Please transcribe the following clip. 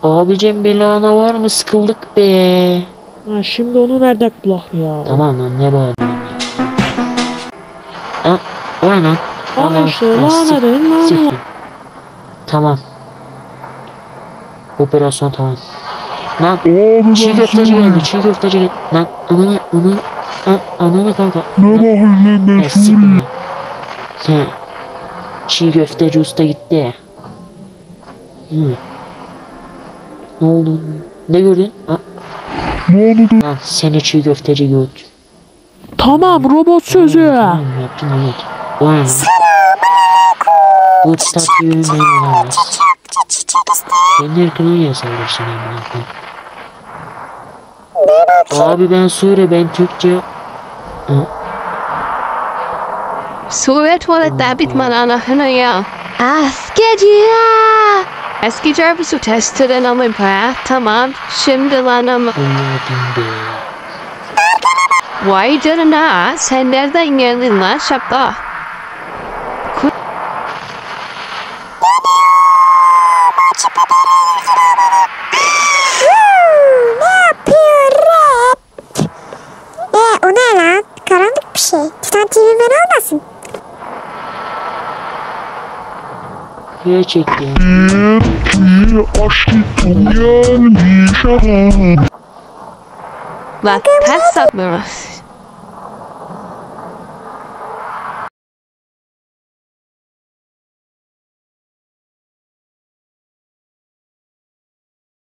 Abicim bir lahana var mı? Sıkıldık be. Ha, şimdi onu nereden bulak ya? Tamam lan ne bağırıyorsun? O ne lan? Aa işte lahana değil lahana. Siktir. Tamam. Operasyon tamam. Lan çiğ köfteci geldi, çiğ köfteci geldi. Lan ananı kanka. Ne bakayım lan ben Siktir Suriye. lan. Sen çiğ köfteci usta gitti ya. Ne oldu? Ne gördün? Ne oldu? Lan seni çiğ köfteci gördüm. Tamam robot sözü. Tamam yaptın evet. O ne lan? Bu takıyı ne lan? Kendi ırkına niye saldırırsın amına koyayım? Abi ben Suriye, ben Türkçe. Suriye tuvalette bitman ana ya. Eski cevabı testeden ama be. Tamam. Şimdi lanım. Allah'ım be. Vay canına. Sen nereden geldin lan şapta? O ne lan? Karanlık bir şey. Titan TV beni almasın. Gerçekten. Bir aşkım gelmiş. Lan pes satmıyoruz.